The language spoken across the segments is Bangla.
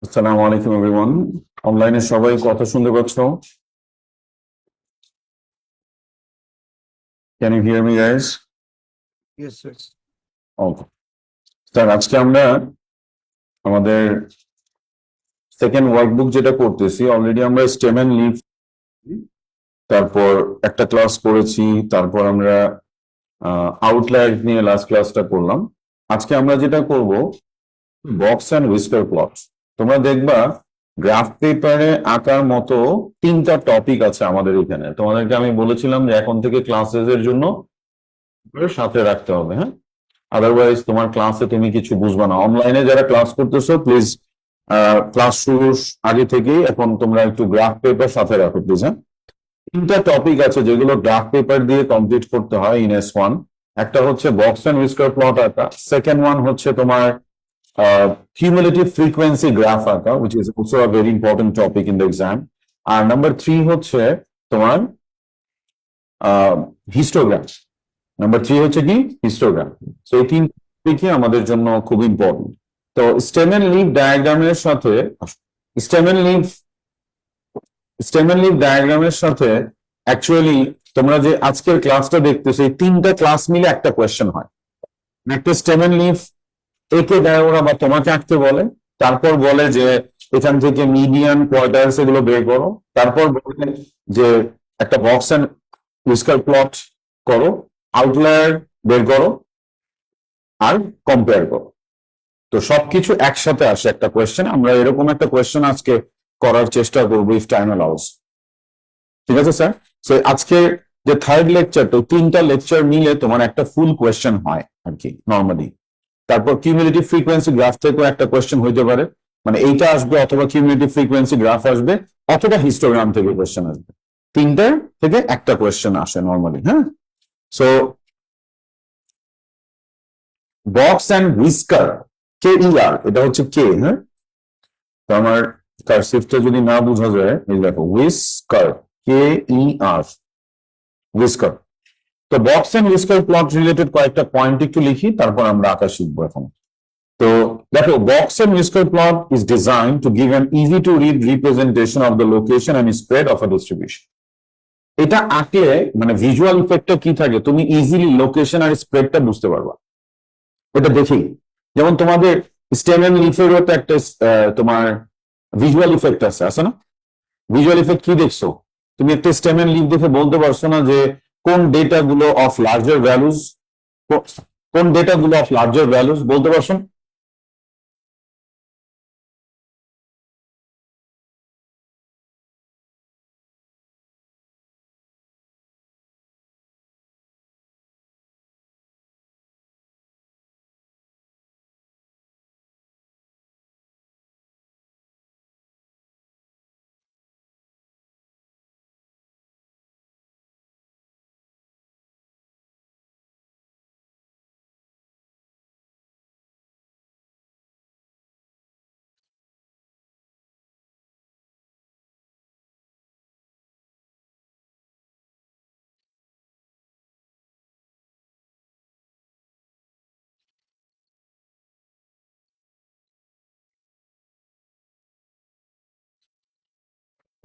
আসসালামু আলাইকুম এভরিওয়ান। অনলাইনে সবাই কথা শুনতে পাচ্ছ? Can you hear me guys? Yes, sir. Okay sir, আজকে আমরা আমাদের সেকেন্ড ওয়ার্কবুক যেটা করতেছি, অলরেডি আমরা স্টেম এন্ড লিভ তারপর একটা ক্লাস করেছি, তারপর আমরা আউটলায়ার নিয়ে লাস্ট ক্লাসটা করলাম। আজকে আমরা যেটা করব বক্স অ্যান্ড হুইস্কার প্লট। তোমরা দেখবা গ্রাফ পেপারে আঁকার মতো তিনটা টপিক আছে আমাদের এখানে। তোমাদেরকে আমি বলেছিলাম যে এখন থেকে ক্লাসেস এর জন্য সাথে রাখতে হবে, হ্যাঁ, আদারওয়াইজ তোমার ক্লাসে তুমি কিছু বুঝবা না। অনলাইনে যারা ক্লাস করতেছো প্লিজ ক্লাস শুরুর আগে থেকেই এখন তোমরা একটু গ্রাফ পেপার সাথে রাখো প্লিজ। হ্যাঁ, তিনটা টপিক আছে যেগুলো গ্রাফ পেপার দিয়ে কমপ্লিট করতে হয় ইন S1। একটা হচ্ছে বক্স অ্যান্ড হুইস্কার প্লট আঁকা, সেকেন্ড ওয়ান হচ্ছে তোমার cumulative frequency গ্রাফ আঁকা, which is also a very important topic in the exam, আর নাম্বার 3 হচ্ছে তোমার হিস্টোগ্রাম। নাম্বার 3 হচ্ছে কি হিস্টোগ্রাম। তো এই তিন টপিকই আমাদের জন্য খুব ইম্পর্টেন্ট। তো স্টেম এন্ড লিভ ডায়াগ্রামের সাথে অ্যাকচুয়ালি তোমরা যে আজকের ক্লাসটা দেখতেছো, এই তিনটা ক্লাস মিলে একটা কোয়েশ্চেন হয়। একটা স্টেম এন্ড লিভ একে দেয় ওরা বা তোমাকে আঁকতে বলে, তারপর বলে যে এখান থেকে মিডিয়ান কোয়ার্টার্স এগুলো বের করো, তারপর বলে যে একটা বক্স এন্ড হুইস্কার প্লট করো, আউটলায়ার বের করো আর কম্পেয়ার করো। তো সবকিছু একসাথে আসে একটা কোয়েশ্চেন। আমরা এরকম একটা কোয়েশ্চেন আজকে করার চেষ্টা করবো ইফ টাইম অ্যালাউস। ঠিক আছে স্যার? তো আজকে যে থার্ড লেকচারটা, তিনটা লেকচার মিলে তোমার একটা ফুল কোয়েশ্চেন হয় আর কি নর্মালি। তারপর কিউমুলেটিভ ফ্রিকোয়েন্সি গ্রাফ থেকেও একটা কোয়েশ্চেন হইতে পারে, মানে এইটা আসবে, অথবা কিউমুলেটিভ ফ্রিকোয়েন্সি গ্রাফ আসবে, অথবা হিস্টোগ্রাম থেকে কোয়েশ্চেন আসবে। তিনটার থেকে একটা কোয়েশ্চেন আসে নর্মালি। হ্যাঁ, so box and whisker, KER, এটা হচ্ছে কে। হ্যাঁ, তো আমার কার্সিভটা যদি না বোঝা যায়, এই দেখো হুইস্কার, KER, হুইস্কার। তো box and whisker plot related কয়েকটা পয়েন্ট একটু লিখি, তারপর আমরা আঁকা শিখবো এখন। তো দেখো, box and whisker plot is design to give an easy to read representation of the location and spread of a distribution. এটা আঁকলে মানে ভিজুয়াল ইফেক্টটা কি থাকে, তুমি ইজিলি লোকেশন আর স্প্রেডটা বুঝতে পারবা এটা দেখেই। যেমন তোমাদের স্টেম এন্ড লিফেরও তো একটা তোমার ভিজুয়াল ইফেক্ট আছে না? ভিজুয়াল ইফেক্ট কি দেখছো তুমি? একটা স্টেম এন্ড লিফ দেখে বলতে পারছো না যে কোন ডেটা গুলো অফ লার্জার ভ্যালুজ, বলতে পারছো?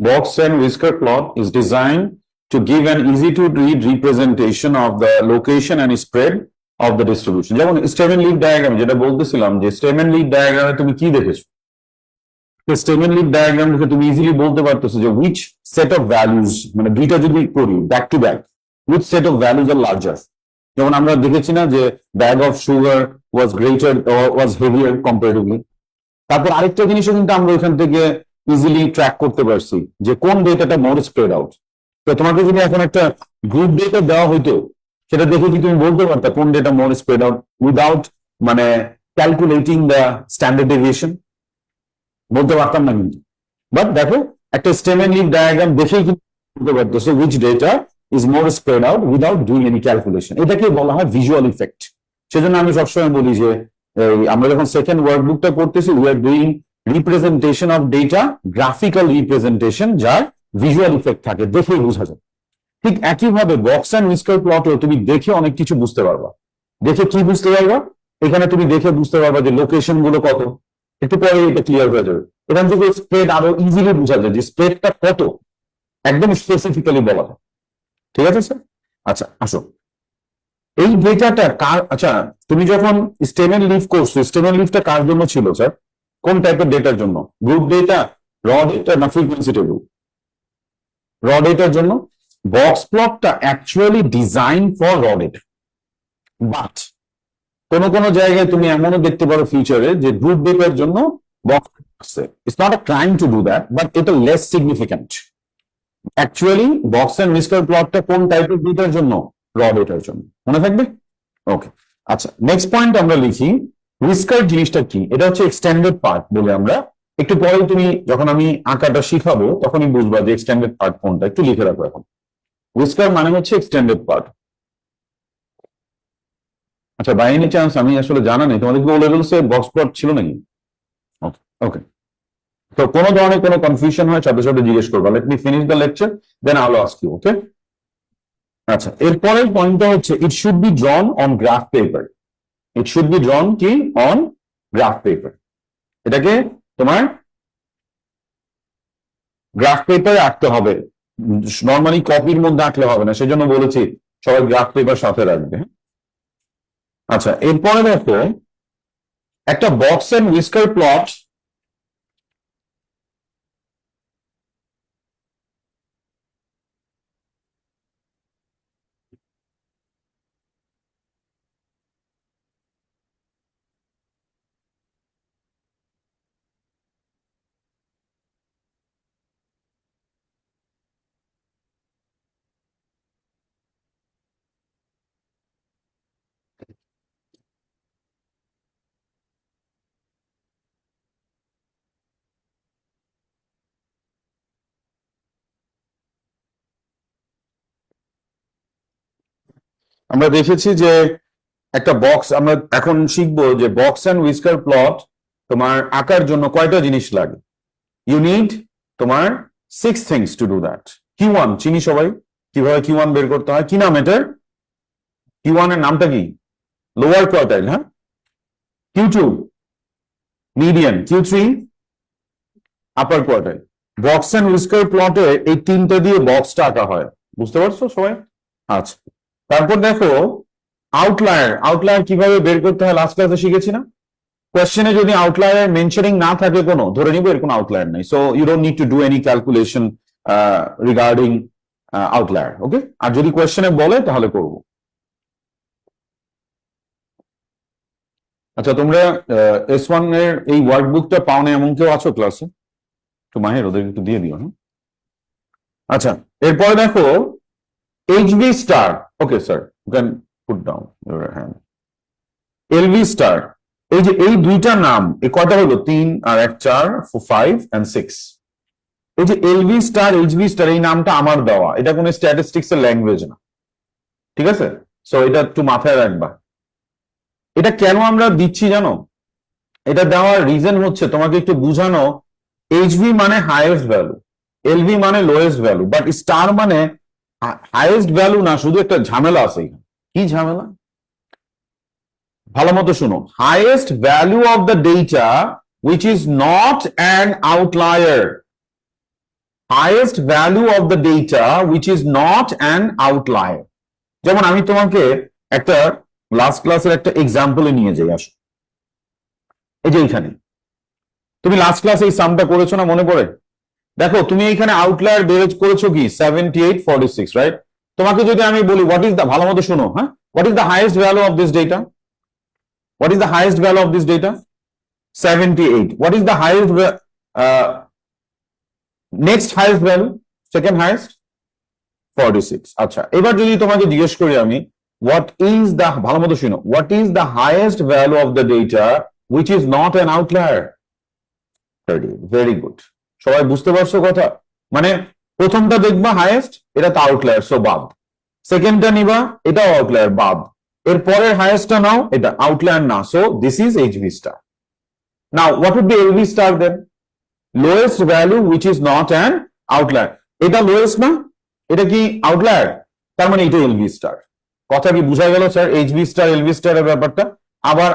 Box and whisker plot is designed to give an easy to read representation of the location and spread of the distribution. যেমন স্টেম এন্ড লিভ ডায়াগ্রাম যেটা বলতেছিলাম, যে স্টেম এন্ড লিভ ডায়াগ্রামে তুমি কি দেখেছো? স্টেম এন্ড লিভ ডায়াগ্রাম দেখে তুমি ইজিলি বলতে পারতেছো যে which set of values, মানে দুইটা যদি করি back to back, which set of values are larger। যেমন আমরা দেখেছি না যে bag of sugar was greater, was heavier comparatively. তারপর আরেকটা জিনিসও কিন্তু আমরা ওইখান থেকে ইজিলি ট্র্যাক করতে পারছি যে কোন ডেটাটা মোর স্প্রেড আউট। তো তোমাকে যদি এখন একটা গ্রুপ ডেটা দেওয়া হইতো, সেটা দেখে কি তুমি বলতে পারতা কোন ডেটা মোর স্প্রেড আউট উইদাউট মানে ক্যালকুলেটিং দ্য স্ট্যান্ডার্ড ডেভিয়েশন? বলতে পারতাম না কিন্তু। বাট দেখো, একটা স্টেম এন্ড লিভ ডায়াগ্রাম দেখেই কিন্তু বলতে পারতেছো which data is more spread out without doing any calculation. এটাকে বলা হয় ভিজুয়াল ইফেক্ট। সেজন্য আমি সবসময় বলি যে আমরা যখন সেকেন্ড ওয়ার্কবুকটা করতেছি, we are doing representation of data, graphical representation, যার ভিজুয়াল ইফেক্ট থাকে, দেখেই বোঝা যায়। ঠিক একইভাবে বক্স অ্যান্ড হুইস্কার প্লটেও তুমি দেখে অনেক কিছু বুঝতে পারবা। দেখে কি বুঝতে পারবা? এখানে তুমি দেখে বুঝতে পারবা যে লোকেশন গুলো কত, একটু পরে এটা ক্লিয়ার হয়ে যাবে। এখান থেকে স্প্রেড আরো ইজিলি বোঝা যায় যে স্প্রেডটা কত, একদম স্পেসিফিক্যালি বলা হয়। ঠিক আছে স্যার? আচ্ছা আসো, এই ডেটাটা কার, আচ্ছা তুমি যখন স্টেমেন লিভ করছো, স্টেমেন লিভটা কার জন্য ছিল স্যার? কোন টাইপের ডেটার জন্য? গ্রুপ ডেটা, র ডেটা না ফ্রিকোয়েন্সি টেবিল? র ডেটার জন্য। বক্স প্লটটা অ্যাকচুয়ালি ডিজাইন ফর র ডেটা, বাট কোন কোন জায়গায় তুমি এমনও দেখতে পারো ফিউচারে যে গ্রুপ ডেটার জন্য বক্স আসছে। It's not a crime to do that, but এটা less significant. Actually box and whisker প্লটটা কোন টাইপের ডেটার জন্য? র ডেটার জন্য, মনে থাকবে? ওকে, আচ্ছা নেক্সট পয়েন্ট আমরা লিখি, হুইস্কার জিনিসটা কি? এটা হচ্ছে এক্সটেন্ডেড পার্ট বলে আমরা একটু পরে, তুমি যখন আমি আঁকাটা শিখাবো তখনই বুঝবা যে এক্সটেন্ডেড পার্ট কোনটা, একটু লিখে রাখো এখন। হুইস্কার মানে হচ্ছে এক্সটেন্ডেড পার্ট। আচ্ছা বাই এনি চান্স, আমি আসলে জানা নেই তোমাদের কি ও লেভেলসে বক্স প্লট ছিল নাকি? ওকে ওকে, তো কোনো ধরনের কোনো কনফিউশন হয় সাথে সাথে জিজ্ঞেস করবা। Let me finish the lecture, then I will ask you. Okay, আচ্ছা এরপরের পয়েন্টটা হচ্ছে it should be drawn on graph paper. It should be drawn কি? On graph paper. এটাকে তোমার গ্রাফ পেপারে আঁকতে হবে, নর্মালি কপির মধ্যে আঁকলে হবে না, সেজন্য বলেছি সবাই গ্রাফ পেপার সাথে রাখবে। আচ্ছা এরপরে দেখো, একটা বক্স এন্ড হুইস্কার প্লট আমরা দেখেছি যে একটা বক্স, আমরা এখন শিখবো যে বক্স এন্ড হুইস্কার প্লট তোমার আঁকার জন্য কয়টা জিনিস লাগে। ইউ নিড তোমার 6 things to do that. Q1 চিনি সবাই, কিভাবে Q1 বের করতে হয়? কি নাম এটার? Q1 এর নামটা কি? লোয়ার কোয়ার্টাইল, হ্যাঁ। Q2 median, Q3 upper quartile. Box and whisker প্লটে এই তিনটা দিয়ে বক্সটা আঁকা হয়, বুঝতে পারছো সবাই? আচ্ছা তারপর দেখো আউটলায়ার। আউটলায়ার কিভাবে বের করতে হয় লাস্ট ক্লাসে শিখেছি না? কোয়েশ্চেনে যদি আউটলায়ার মেনশনিং না থাকে কোনো, ধরে নিব এর কোনো আউটলায়ার নাই, so you don't need to do any calculation regarding outlier. Okay, আর যদি কোয়েশ্চেনে বলে তাহলে করব। আচ্ছা তোমরা S1 এর এই ওয়ার্কবুকটা পাও না এমন কেউ আছো ক্লাসে? তো মাহের ওদের একটু দিয়ে দিও। হ্যাঁ আচ্ছা এরপরে দেখো HV star. Okay sir, you can put down your hand. LV star, এই যে এই দুইটা নাম, এই কয়টা হলো? 3 আর 1 4 5 and 6। এই যে LV স্টার, HV স্টার, এই নামটা আমার দেওয়া, এটা কোনো স্ট্যাটিস্টিক্স এর ল্যাঙ্গুয়েজ না, ঠিক আছে? সো এটা একটু মাথায় রাখবা। এটা কেন আমরা দিচ্ছি জানো? এটা দেওয়ার রিজন হচ্ছে তোমাকে একটু বুঝানো, HV মানে হাইয়েস্ট ভ্যালু, LV মানে লোয়েস্ট ভ্যালু, বাট স্টার মানে হাইয়েস্ট ভ্যালু না, শুধু একটা ঝামেলা আছে এখানে। কি ঝামেলা? ভালো মতো শুনো, highest value of the data which is not an outlier. Highest value of the data which is not an outlier. যেমন আমি তোমাকে একটা লাস্ট ক্লাসের একটা এক্সাম্পলে নিয়ে যাই, আসো। এই যে এইখানে তুমি লাস্ট ক্লাসে এই সামটা করেছো না, মনে পড়ে? দেখো তুমি এইখানে আউটলায়ার বের করেছো কি 7846, রাইট? তোমাকে যদি আমি বলি হোয়াট ইজ দ্য, ভালো মতো শুনো, হ্যাঁ, what is the highest value of this data? What is the highest value of this data? 78. What is the highest next highest value? Second highest? 46. আচ্ছা এবার যদি তোমাকে জিজ্ঞেস করি আমি, what is the, ভালো মতো শুনো, what is the highest value of the data which is not an outlier? 30. Very good. সবাই বুঝতে পারছো কথা? মানে প্রথমটা দেখবা হাইয়েস্ট, এটা তো আউটলায়ার, সো বাদ। সেকেন্ডটা নিবা, এটাও আউটলায়ার, বাদ। এর পরের হাইয়েস্টটা নাও, এটা আউটলায়ার না, so this is HV star. Now what would be LV star then? Lowest value which is not an outlier. এটা লোয়েস্ট না, এটা কি আউটলায়ার, তার মানে এটা LV star। কথা কি বুঝা গেল sir? HV star LV star এর ব্যাপারটা। আবার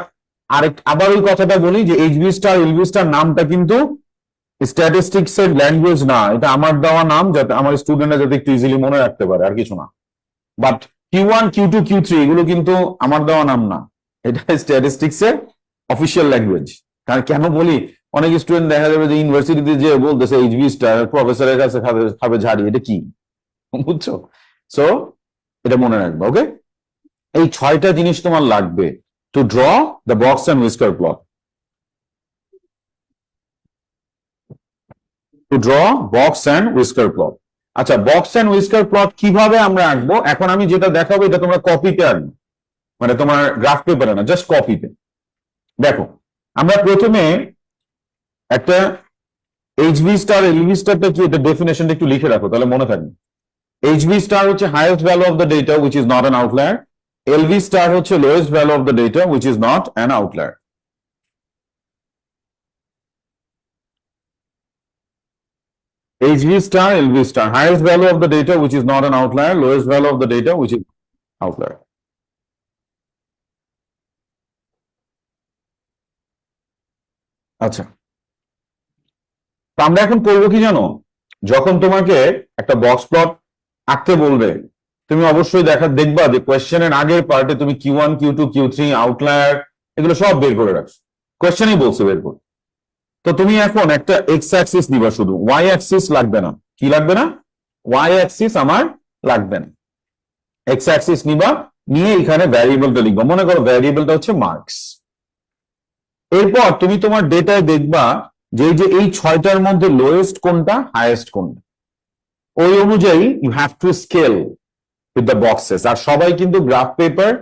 আবার ওই কথাটা বলি যে এইচবি স্টার এলভি স্টার নামটা কিন্তু স্ট্যাটিস্টিক্স এর ল্যাঙ্গুয়েজ না, এটা আমার দেওয়া নাম, যাতে আমার স্টুডেন্টরা যাতে একটু ইজিলি মনে রাখতে পারে, আর কিছু না। বাট Q1 Q2 Q3 এগুলো কিন্তু আমার দেওয়া নাম না, এটা স্ট্যাটিস্টিক্স এর অফিসিয়াল ল্যাঙ্গুয়েজ। কারণ কেন বলি, অনেক স্টুডেন্ট দেখা যাবে যে ইউনিভার্সিটিতে যে বলতেছে এইচবি স্টার, প্রফেসরের কাছে খাবে ঝাড়ি, এটা কি, বুঝছো? সো এটা মনে রাখবে, ওকে? এই 6টা জিনিস তোমার লাগবে two draw the box and whisker plot. Two draw box and whisker plot. আচ্ছা, বক্স অ্যান্ড হুইস্কার প্লট কিভাবে আমরা আঁকবো, এখন আমি যেটা দেখাবো এটা তোমরা কপিতে আঁকবো, মানে তোমার গ্রাফ পেপারে না, জাস্ট কপিতে। দেখো, আমরা প্রথমে একটা এইচবি স্টার এলভি স্টারটা কি, এটা ডেফিনেশনটা একটু লিখে রাখো, তাহলে মনে থাকবে। এইচবি স্টার হচ্ছে highest value of the data which is not an outlier, LV star হচ্ছে lowest value of the data which is not an outlier. HV star, LV star, highest value of the data which is not an outlier, lowest value of the data which is outlier. আচ্ছা, তো আমরা এখন করবো কি জানো, যখন তোমাকে একটা বক্স প্লট আঁকতে বলবে, তুমি অবশ্যই দেখবা যে কোয়েশ্চেনের আগের পার্টে তুমি Q1 Q2 Q3 আউটলায়ার এগুলো সব বের করে রাখছো, কোয়েশ্চেনই বলছে বের করে। তো তুমি এখন একটা এক্স অ্যাক্সিস নিবা, শুধু ওয়াই অ্যাক্সিস লাগবে না। কি লাগবে না? ওয়াই অ্যাক্সিস আমার লাগবে না। এক্স অ্যাক্সিস নিবা, নিয়ে এখানে ভ্যারিয়েবলটা লিখবা, মনে করো ভ্যারিয়েবলটা হচ্ছে মার্কস। এরপর তুমি তোমার ডেটায় দেখবা যে এই 6টার মধ্যে লোয়েস্ট কোনটা, হাইয়েস্ট কোনটা, ওই অনুযায়ী you have to scale with the boxes. আর সবাই কিন্তু গ্রাফ পেপার,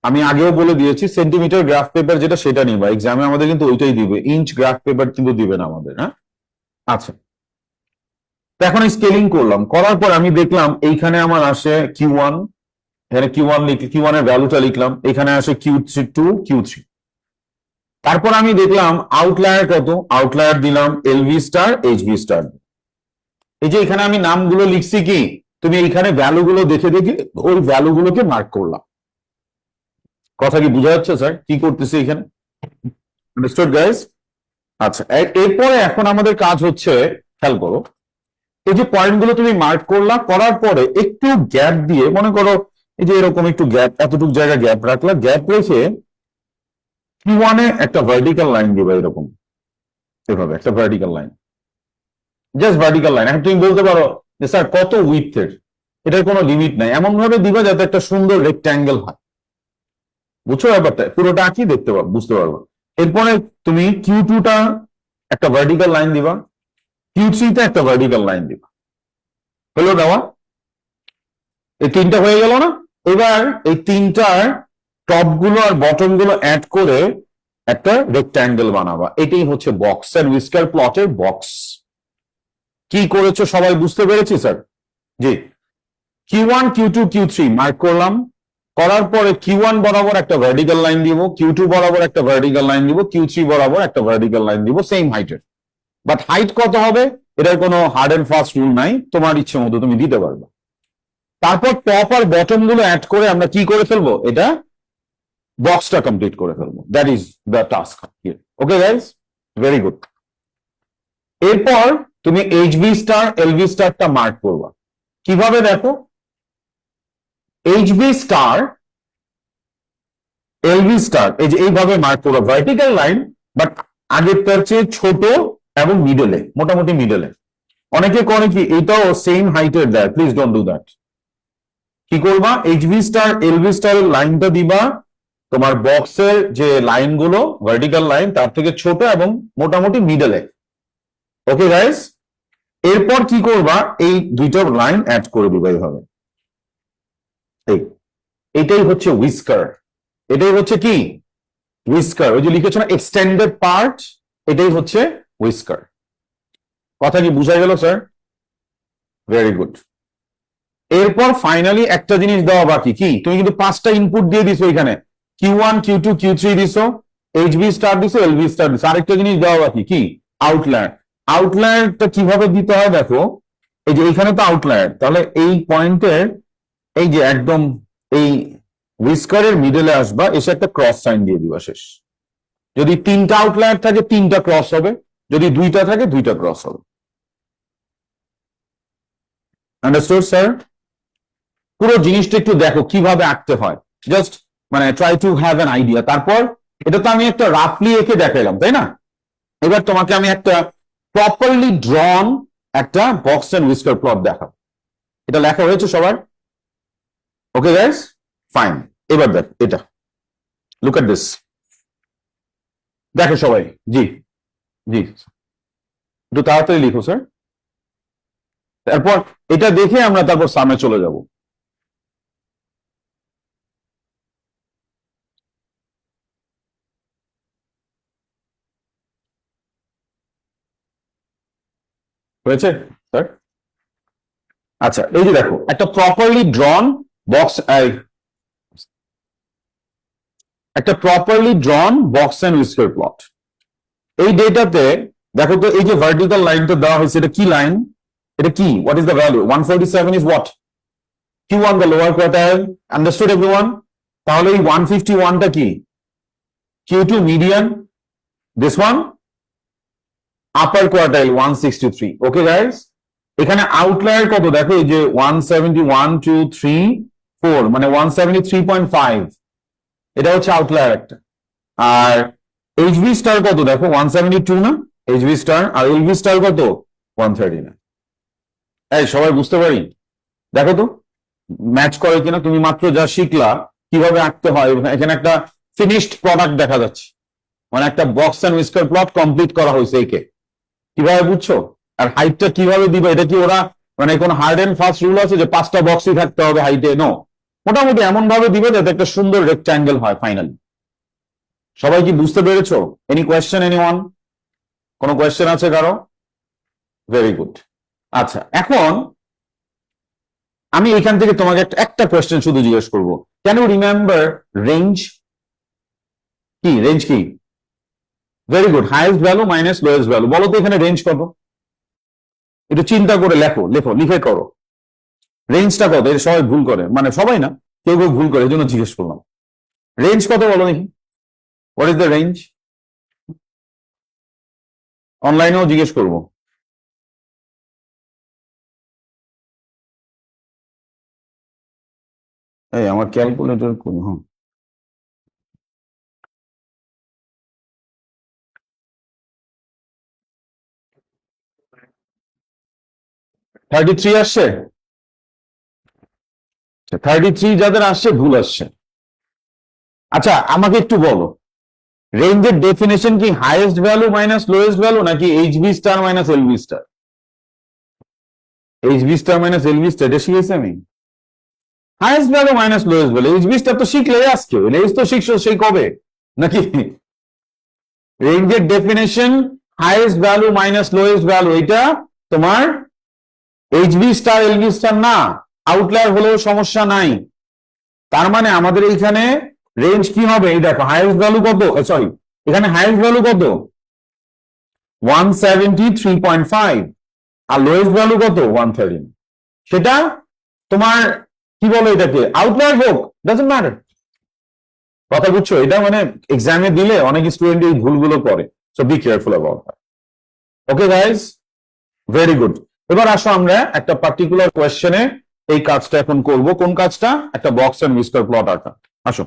আমি আগেও বলে দিয়েছি, সেন্টিমিটার গ্রাফ পেপার যেটা সেটা নিবা, এক্সামে আমাদের কিন্তু ওইটাই দিবে, ইঞ্চ গ্রাফ পেপার কিন্তু দিবে না আমাদের, হ্যাঁ? আচ্ছা, তো এখন স্কেলিং করলাম, করার পর আমি দেখলাম এইখানে আমার আসে Q1, এখানে Q1 Q1 এর ভ্যালুটা লিখলাম, এখানে আসে Q2 Q3। তারপর আমি দেখলাম আউটলায়ার কত, আউটলায়ার দিলাম এলভি স্টার এইচভি স্টার। এই যে এখানে আমি নামগুলো লিখছি, কি তুমি এইখানে ভ্যালুগুলো দেখে দেখে ওই ভ্যালুগুলোকে মার্ক করলাম। কথা কি বোঝা যাচ্ছে স্যার কি করতেছি এখানে? Understood guys? আচ্ছা, এরপরে এখন আমাদের কাজ হচ্ছে, খেয়াল করো, এই যে পয়েন্টগুলো তুমি মার্ক করলা, করার পরে একটু গ্যাপ দিয়ে, মনে করো এই যে এরকম একটু গ্যাপ, এতটুকু জায়গা গ্যাপ রাখলা, গ্যাপ রেখে Q1 এ একটা ভার্টিক্যাল লাইন দিবা, এরকম এভাবে একটা vertical line, just vertical line. এখন তুমি বলতে পারো যে স্যার কত উইথের, এটার কোনো লিমিট নাই, এমন ভাবে দিবা যাতে একটা সুন্দর রেক্ট্যাঙ্গেল হয়। বুঝছো ব্যাপারটা? পুরোটা আঁকি দেখতে পারো, বুঝতে পারবো। এরপরে তুমি Q2 টা একটা ভার্টিক্যাল লাইন দিবা, Q3 তে একটা ভার্টিক্যাল লাইন দিবা। হলো দেওয়া? এই 3টা হয়ে গেল না? এবার এই 3টার টপ গুলো আর বটম গুলো অ্যাড করে একটা রেক্ট্যাঙ্গেল বানাবা। এটাই হচ্ছে বক্স এন্ড হুইস্কার প্লটের বক্স। কি করেছো সবাই বুঝতে পেরেছি স্যার? জি। Q1 Q2 Q3 মার্ক করলাম, করার পরে Q1 বরাবর একটা ভার্টিক্যাল লাইন দিব, Q2 বরাবর একটা ভার্টিক্যাল লাইন দিব, Q3 বরাবর একটা ভার্টিক্যাল লাইন দিব, সেম হাইটের। বাট হাইট কত হবে এটার কোনো হার্ড এন্ড ফাস্ট রুল নাই, তোমার ইচ্ছে মতো তুমি দিতে পারবে। তারপর টপ আর বটম গুলো অ্যাড করে আমরা কি করে ফেলবো, এটা বক্সটা কমপ্লিট করে ফেলবো। That is the task. Okay guys, very good. এরপর তুমি এইচবি স্টার এলভি স্টারটা মার্ক করবা। কিভাবে দেখো, এইচবি স্টার এলভি স্টার এই যে এইভাবে মার্ক করবা, ভার্টিক্যাল লাইন, বাট আগেরটার চেয়ে ছোট এবং মিডলে, মোটামুটি মিডলে। অনেকে করে কি এটাও সেম হাইটের দেয়, প্লিজ ডোন্ট ডু দ্যাট। কি করবা, এইচবি স্টার এলভি স্টারের লাইনটা দিবা তোমার বক্সের যে লাইনগুলো ভার্টিক্যাল লাইন তার থেকে ছোট এবং মোটামুটি মিডলে। ওকে গাইস, এরপর কি করবা, এই দুইটা লাইন অ্যাড করে দিবা এইভাবে। এটাই হচ্ছে হুইস্কার, এটাই হচ্ছে কি হুইস্কার। ওই যে লিখেছো না এক্সটেন্ডেড পার্ট, এটাই হচ্ছে হুইস্কার। কথা কি বুঝা গেল স্যার? Very good. এরপর ফাইনালি একটা জিনিস দেওয়া বাকি, কি তুমি কিন্তু 5টা ইনপুট দিয়ে দিছো এখানে, Q1 Q2 Q3 দিছো, এইচবি স্টার দিছো, এলভি স্টার দিছো। আরেকটা জিনিস দেওয়া বাকি, কি আউটলায়ার। আউটলায়ারটা কিভাবে দিতে হয় দেখো, এই যে এইখানে তো আউটলায়ার, তাহলে এই পয়েন্টের এই যে একদম এই হুইস্কারের মিডলে আসবা, এসে একটা ক্রস সাইন দিয়ে দিবা, শেষ। যদি তিনটা আউটলায়ার থাকে তিনটা ক্রস হবে, যদি দুইটা থাকে দুইটা ক্রস হবে। Understood sir? পুরো জিনিসটা একটু দেখো কিভাবে আঁকতে হয়, জাস্ট মানে try to have an idea. তারপর এটা তো আমি একটা রাফলি এঁকে দেখাইলাম, তাই না? এবার তোমাকে আমি একটা প্রপারলি ড্রন একটা বক্স এন্ড হুইস্কার প্লট দেখাবো। এটা লেখা হয়েছে সবার? Okay guys, fine. এবার দেখ এটা, লুক এট দিস, দেখো সবাই। জি জি, একটু তাড়াতাড়ি লিখো স্যার। তারপর এটা দেখে আমরা তারপর সামনে চলে যাব। হয়েছে স্যার? আচ্ছা, এই যে দেখো একটা প্রপারলি ড্রন বক্স, একটা properly drawn box and whisker plot. এই ডেটাতে দেখো তো, এই যে ভার্টিক্যাল লাইনটা দেওয়া হয়েছে, এটা কি লাইন? এটা কি? What is the value? 147 is what? Q1 the lower quartile. Understood everyone? তাহলে এই 151টা কি? Q2 median. This one upper quartile 163. Okay guys? এখানে আউটলায়ার কত দেখো, এই যে 171 2 3 4 মানে 173.5, এটা হচ্ছে আউটলায়ার একটা। আর এইচবি স্টার কত দেখো, 172 না এইচবি স্টার, আর এলভি স্টার কত 139। এই সবাই বুঝতে পারি? দেখো তো ম্যাচ করে কিনা। তুমি মাত্র যা শিখলা কিভাবে আঁকতে হয়, এখানে একটা ফিনিশড প্রোডাক্ট দেখা যাচ্ছে, মানে একটা box and whisker plot complete করা হয়েছে। একে কিভাবে বুঝছো? আর হাইটটা কিভাবে দিবে, এটা কি ওরা মানে কোন হার্ড এন্ড ফাস্ট রুল আছে যে 5টা বক্সই থাকতে হবে হাইটে? নো, মোটামুটি এমন ভাবে দিবে যাতে একটা সুন্দর রেক্ট্যাঙ্গেল হয় ফাইনালি। সবাই কি বুঝতে পেরেছো? Any question, anyone? কোনো কোয়েশ্চেন আছে কারো? Very good. আচ্ছা, এখন আমি এখান থেকে তোমাকে একটা কোয়েশ্চেন শুধু জিজ্ঞেস করবো। Can you remember range? কি রেঞ্জ কি? Very good, highest value minus lowest value. বলো তো এখানে রেঞ্জ কত? একটু চিন্তা করে লেখো, লেখো, লিখে করো। রেঞ্জটা কত? এটা সবাই ভুল করে, মানে সবাই না, কেউ কেউ ভুল করে, এই জন্য জিজ্ঞেস করলাম। রেঞ্জ কত বলো দেখি? What is the range? অনলাইনেও জিজ্ঞেস করবো। এই আমার ক্যালকুলেটর কোন? হ্যাঁ, 33 আসছে। 33 যাদের আসছে ভুল আসছে। আচ্ছা আমাকে একটু বলো, রেঞ্জের ডেফিনেশন কি highest value minus lowest value, নাকি HV star minus LV star? HV star minus LV star, এটা শিখেছি আমি। Highest value minus lowest value, HV star তো শিখলে আজকে, এইচ তো শিখছো সেই কবে নাকি? রেঞ্জের definition highest value minus lowest value, এটা তোমার এইচবি স্টার এলভি স্টার না। আউটলায়ার হলেও সমস্যা নাই। তার মানে আমাদের এইখানে রেঞ্জ কি হবে? এই দেখো হাইয়েস্ট ভ্যালু কত, সরি এখানে হাইয়েস্ট ভ্যালু কত 173.5, আর লোয়েস্ট ভ্যালু কত 113। সেটা তোমার কি বলো এটাকে, আউটলায়ার হোক ডাজন্ট ম্যাটার। কথা বুঝছো? এটা মানে এক্সামে দিলে অনেক স্টুডেন্ট এই ভুলগুলো করে, so be careful about that. Okay guys, very good. এবার আসো আমরা একটা পার্টিকুলার কোয়েশ্চেনে এই কাজটা এখন করব। কোন কাজটা? একটা বক্স এন্ড হুইস্কার প্লট আঁকা। আসো।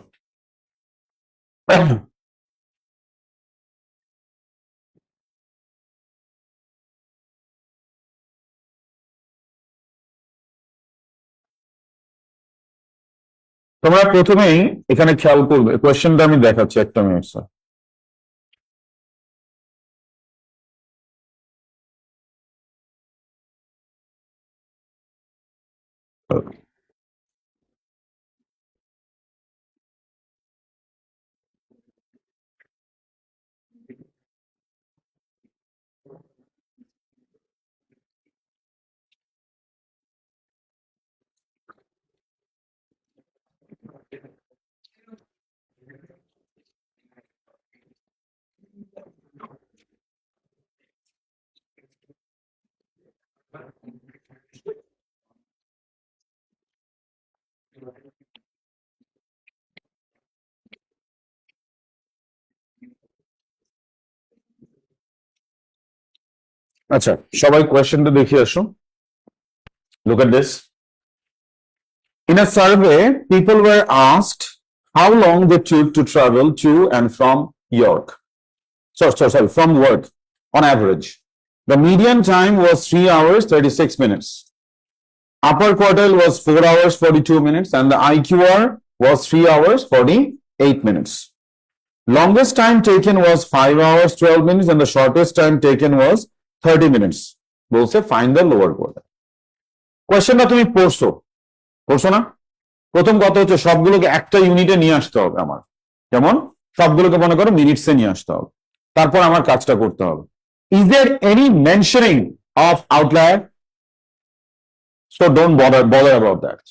তোমরা প্রথমেই এখানে খেয়াল করবে, কোয়েশ্চেনটা আমি দেখাচ্ছি, একটা মিনিট স্যার। আচ্ছা, সবাই কোয়েশ্চেনটা দেখে আসো। Look at this. In a survey, people were asked how long they took to travel to and from York. Sorry, from work on average. The median time was 3 hours 36 minutes. Upper quartile was 4 hours 42 minutes and the IQR was 3 hours 48 minutes. Longest time taken was 5 hours 12 minutes and the shortest time taken was 30 minutes. বলছে find the lower quartile. কোয়েশ্চেনটা তুমি পড়ছো না? প্রথম কথা হচ্ছে সবগুলোকে একটা ইউনিটে নিয়ে আসতে হবে আমার। যেমন সবগুলোকে মনে করো মিনিটসে নিয়ে আসতে হবে। তারপর আমার কাজটা করতে হবে। Is there any mentioning of outlier? So don't bother about that.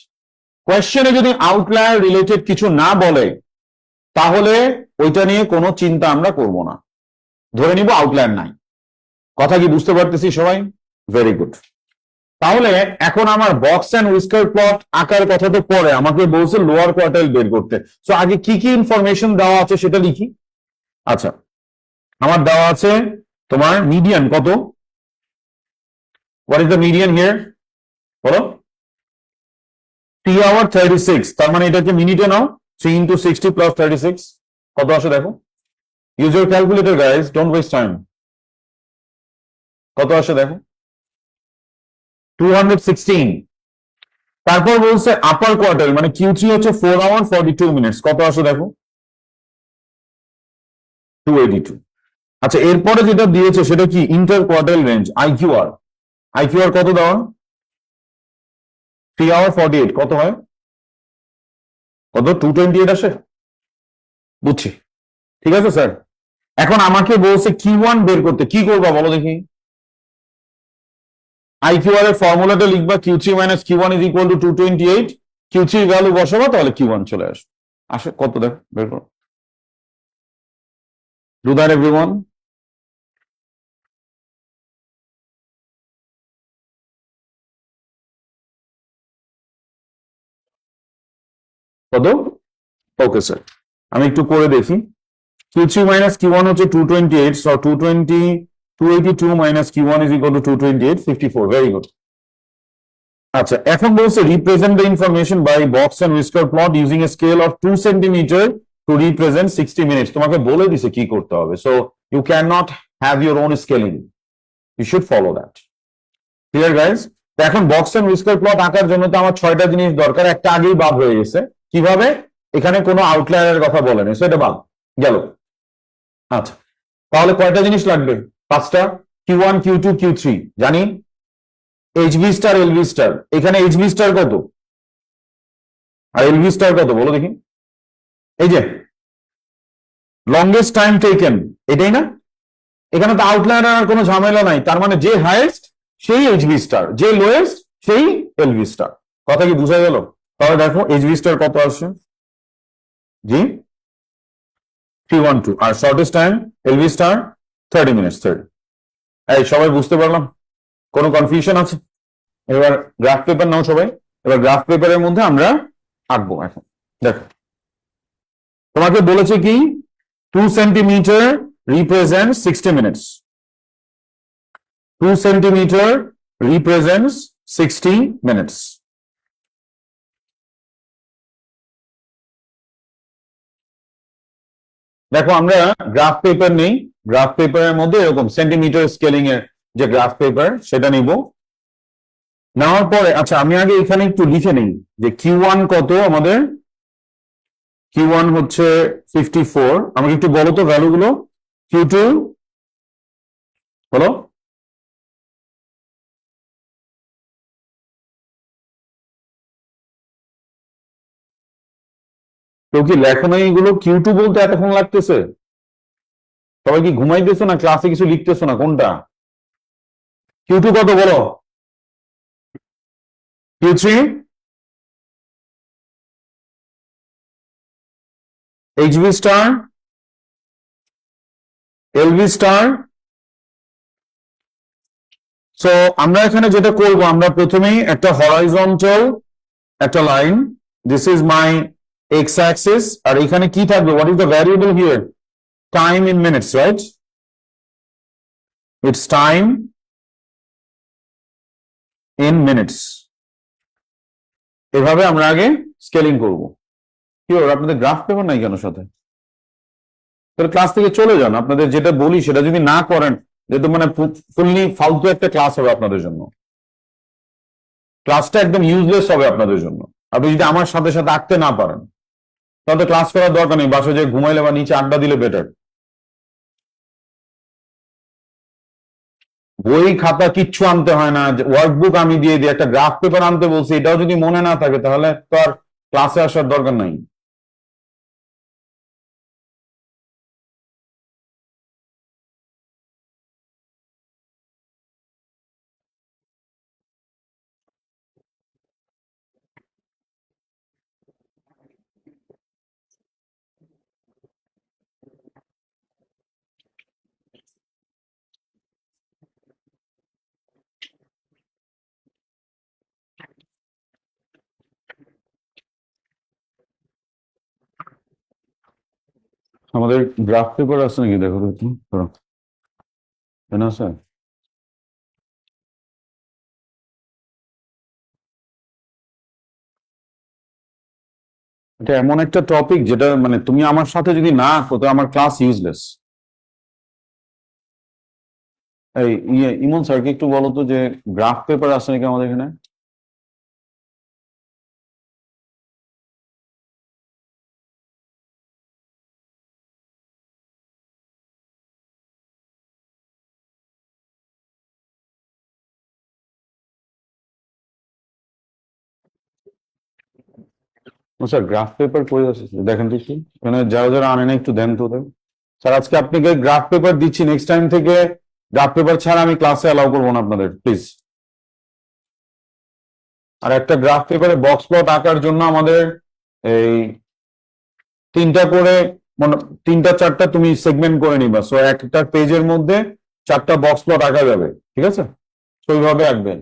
কোয়েশ্চেনে যদি আউটলায়ার রিলেটেড কিছু না বলে তাহলে ওইটা নিয়ে কোনো চিন্তা আমরা করব না, ধরে নিব আউটলায়ার নাই। কথা কি বুঝতে পারতেছি সবাই? Very good. তাহলে এখন আমার বক্স এন্ড হুইস্কার প্লট আঁকার কথা তো পরে, আমাকে বলছে লোয়ার কোয়ার্টাইল বের করতে। সো আগে কি কি ইনফরমেশন দেওয়া আছে সেটা লিখি। আচ্ছা, আমার দেওয়া আছে তোমার মিডিয়ান কত? What is the median here? বলো। 3 hour 36, তার মানে এটাকে মিনিটে নাও। 3 into 60 plus 36 কত আসে দেখো। Use your calculator guys, don't waste time. কত আসে দেখো? 216। তারপর বলছে আপার কোয়ার্টার মানে Q3 হচ্ছে 4 hour 42 minutes, কত আসে দেখো? 282। আচ্ছা, এরপরে যেটা দিয়েছে সেটা কি? Inter quartile range, IQR। IQR কত দেওয়া? 3 hour 48, কত হয়? কত? 228 আসে? বুঝছি, ঠিক আছে স্যার। এখন আমাকে বলছে Q1 বের করতে, কি করবা বলো দেখি? IQR এর ফর্মুলাটা লিখবা, Q3 minus Q1 is equal to 228। Q3 value বসাবা, তাহলে Q1 চলে আসবে। আসে কত দেখো, বের করো। Do that everyone? কত? ওকে স্যার, আমি একটু করে দেখি। Q3 minus Q1 হচ্ছে 228, so 282 minus Q1 is equal to 228, 54, very good. আচ্ছা, এখন বলছে represent the information by box and whisker plot using a scale of 2 centimeter to represent 60 minutes. তোমাকে বলে দিছে কি করতে হবে, so you cannot have your own scaling, you should follow that. Clear guys? তো এখন বক্স এন্ড হুইস্কার প্লট আঁকার জন্য তো আমার 6টা জিনিস দরকার, একটা আগেই বাদ হয়ে গেছে। কিভাবে? এখানে কোনো আউটলায়ারের কথা বলেনি, সো এটা বাদ গেল। আচ্ছা, তাহলে কয়টা জিনিস লাগবে? 5টা। Q1 Q2 Q3 জানি। HV স্টার LV স্টার, এখানে HV স্টার কত আর LV স্টার কত বলো দেখি। এই যে লংগেস্ট টাইম টেকেন, এটাই না? এখানে তো আউটলায়ার আর কোনো ঝামেলা নাই, তার মানে যে হাইয়েস্ট সেই HV স্টার, যে লোয়েস্ট সেই LV স্টার। কথা কি বুঝা গেল? তাহলে দেখো HV স্টার কত আসছে, জি 312, আর shortest time LV star 30 minutes 30। এই সবাই বুঝতে পারলাম? কোনো কনফিউশন আছে? এবার গ্রাফ পেপার নাও সবাই। এবার গ্রাফ পেপারের মধ্যে আমরা আঁকবো। এখন দেখো, তোমাকে বলেছে কি 2 centimeter represents 60 minutes, 2 centimeter represents 60 minutes। দেখো আমরা গ্রাফ পেপার নেই, গ্রাফ পেপারের মধ্যে এরকম সেন্টিমিটার স্কেলিং এর যে গ্রাফ পেপার সেটা নিব। নেওয়ার পরে আচ্ছা, আমি আগে এখানে একটু লিখে নেই যে Q1 কত আমাদের। Q1 হচ্ছে 54, আমাকে একটু বলো তো ভ্যালুগুলো। Q2 বলো। কেউ কি লেখো না এইগুলো? Q2 বলতে এতক্ষণ লাগতেছে? সবাই কি ঘুমাইতেছো না ক্লাসে কিছু লিখতেছো না? কোনটা? Q2 কত বলো? Q3 HV star LV star. So আমরা এখানে যেটা করব, আমরা প্রথমেই একটা হরাইজন্টাল একটা line, this is my X axis, আর এখানে কি থাকবে? What is the variable here? Time in minutes, right? It's time in minutes. এভাবে আমরা আগে স্কেলিং করব। কি হলো, আপনাদের গ্রাফ পেপার নাই কেন সাথে? তাহলে ক্লাস থেকে চলে যান, আপনাদের যেটা বলি সেটা যদি না করেন, যেহেতু মানে ফুললি ফালতু একটা ক্লাস হবে আপনাদের জন্য, ক্লাসটা একদম ইউজলেস হবে আপনাদের জন্য। আপনি যদি আমার সাথে সাথে আঁকতে না পারেন তাহলে ক্লাস করার দরকার নেই, বাসে যে ঘুমাইলে বা নিচে আড্ডা দিলে বেটার। বই খাতা কিচ্ছু আনতে হয় না, ওয়ার্কবুক আমি দিয়ে দিই, একটা গ্রাফ পেপার আনতে বলছি, এটাও যদি মনে না থাকে তাহলে তো আর ক্লাসে আসার দরকার নাই। আমাদের গ্রাফ পেপার আছে নাকি দেখো তো একটু, ধরো। পেন আছে? এটা এমন একটা টপিক যেটা মানে তুমি আমার সাথে যদি না করতে আমার ক্লাস ইউজলেস। এই ইমন স্যারকে একটু বলো তো যে গ্রাফ পেপার আছে নাকি আমাদের এখানে। ও স্যার, গ্রাফ পেপার কই আছে দেখেন তো একটু, মানে যারা যারা আনে না একটু দেন তো ওদের। স্যার আজকে আপনাকে গ্রাফ পেপার দিচ্ছি, নেক্সট টাইম থেকে গ্রাফ পেপার ছাড়া আমি ক্লাসে অ্যালাউ করবো না আপনাদের, প্লিজ। আর একটা গ্রাফ পেপারে বক্স প্লট আঁকার জন্য আমাদের এই তিনটা করে তিনটা চারটা তুমি সেগমেন্ট করে নিবা, সো একটা পেজের মধ্যে চারটা বক্স প্লট আঁকা যাবে, ঠিক আছে? তো ওইভাবে আঁকবেন।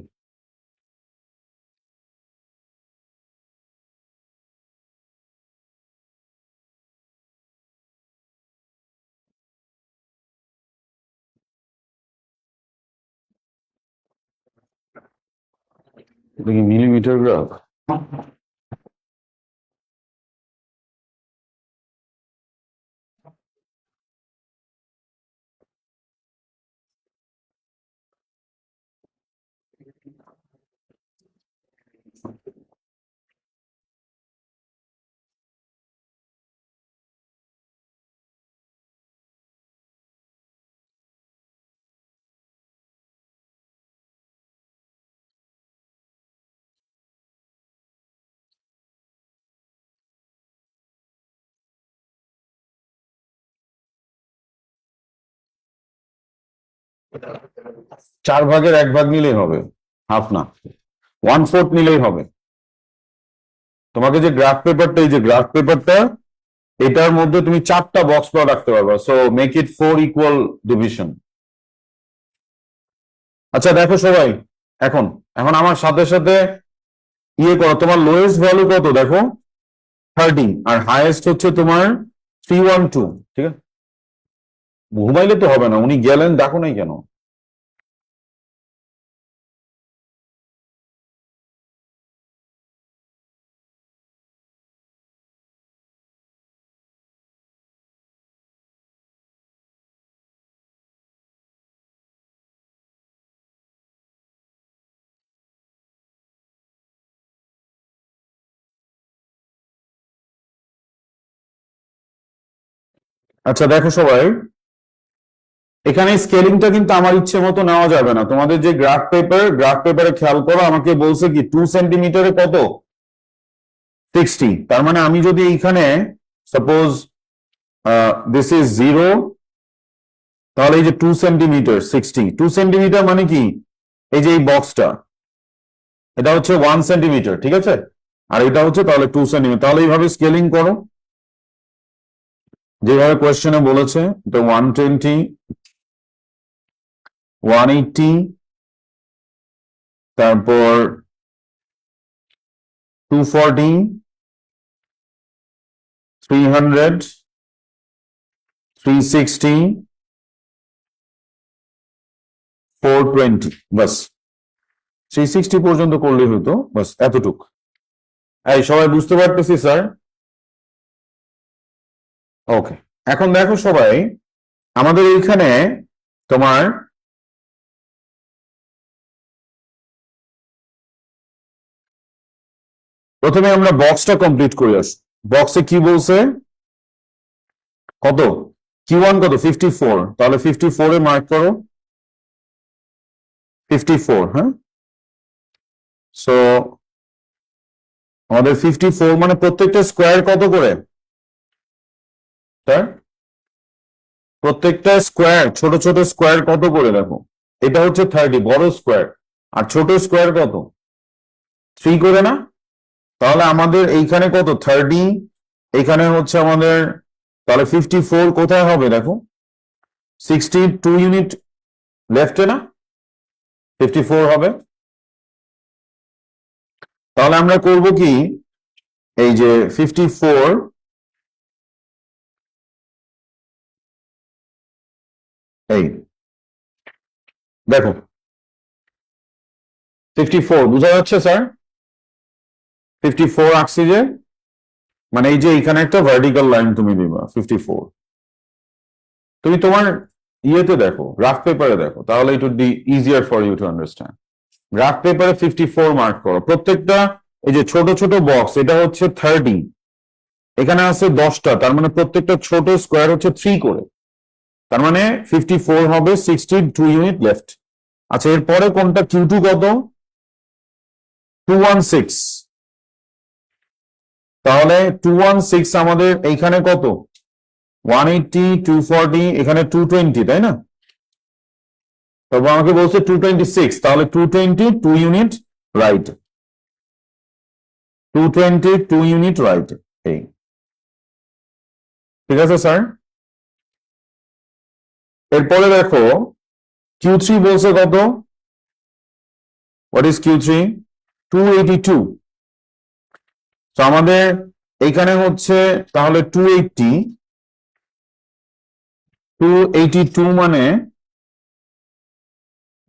এটা কি মিলিমিটার গ্রাফ? 4/1 নিলেই হবে, হাফ না, 1/4 নিলেই হবে। তোমাকে যে গ্রাফ পেপারটা, এই যে গ্রাফ পেপারটা, এটার মধ্যে তুমি চারটা বক্স প্লট রাখতে পারবে, so make it 4 equal division. আচ্ছা দেখো সবাই, এখন এখন আমার সাথে সাথে ইয়ে করো, তোমার লোয়েস্ট ভ্যালু কত দেখো, 13, আর হাইয়েস্ট হচ্ছে তোমার 312, ঠিক আছে? ঘুমাইলে তো হবে না, উনি গেলেন, দেখো নাই কেন? আচ্ছা দেখো সবাই, এখানে স্কেলিংটা কিন্তু আমার ইচ্ছে মতো নেওয়া যাবে না। তোমাদের যে গ্রাফ পেপারে খেয়াল করো, আমাকে বলছে কি 2 সেন্টিমিটারে কত, 60। তার মানে আমি যদি এইখানে সাপোজ দিস ইজ 0, তাহলে এই যে 2 সেন্টিমিটার 60, 2 সেন্টিমিটার মানে কি, এই যে এই বক্সটা, এটা হচ্ছে 1 সেন্টিমিটার, ঠিক আছে? আর এটা হচ্ছে তাহলে 2 সেন্টিমিটার। তাহলে এইভাবে স্কেলিং করো যেভাবে কোয়েশ্চেনে বলেছে, এটা 120, 180, তারপর 240, 300, 360, 420, বাস। 360 পর্যন্ত করলেই হতো, বাস এতটুক। এই সবাই বুঝতে পারতেছি স্যার? ওকে, এখন দেখো সবাই, আমাদের এইখানে তোমার প্রথমে আমরা বক্সটা কমপ্লিট করে আসি। বক্সে কি বলছে, কত Q1 কত 54, তাহলে 54 এ মার্ক করো 54। হ্যাঁ, সো আমাদের 54 মানে প্রত্যেকটা স্কোয়ার কত করে স্যার? প্রত্যেকটা স্কোয়ার, ছোট ছোট স্কোয়ার কত করে দেখো, এটা হচ্ছে 30 বড় স্কোয়ার, আর ছোট স্কোয়ার কত 3 করে না? তাহলে আমাদের এইখানে কত 30, এখানে হচ্ছে আমাদের, তাহলে 54 কোথায় হবে দেখো, 62 ইউনিট লেফটে না, 54 হবে। তাহলে আমরা করব কি, এই যে 54, এই দেখো 54 বোঝা যাচ্ছে স্যার? 54 আঁকছি যে, মানে এই যে এখানে একটা ভার্টিক্যাল লাইন তুমি দিবা 54। তুমি তোমার ইয়েতে দেখো, গ্রাফ পেপারে দেখো, তাহলে it would be easier for you to understand. Graph পেপারে 54 মার্ক করো। প্রত্যেকটা এই যে ছোট ছোট বক্স, এটা হচ্ছে 30, এখানে আছে 10টা, তার মানে প্রত্যেকটা ছোট স্কোয়ার হচ্ছে 3 করে, তার মানে 54 হবে 62 ইউনিট লেফট। আচ্ছা, এরপরে কোনটা Q2 কত 216, তাহলে 216 আমাদের এইখানে কত 180, 240, এখানে 220, তাই না? তবে আমাকে বলছে 226, তাহলে 222 ইউনিট রাইট, 222 ইউনিট রাইট। এই ঠিক আছে স্যার? এরপরে দেখো Q3 বলছে কত, হোয়াট ইজ Q3? 282। তো আমাদের এইখানে হচ্ছে তাহলে 282 মানে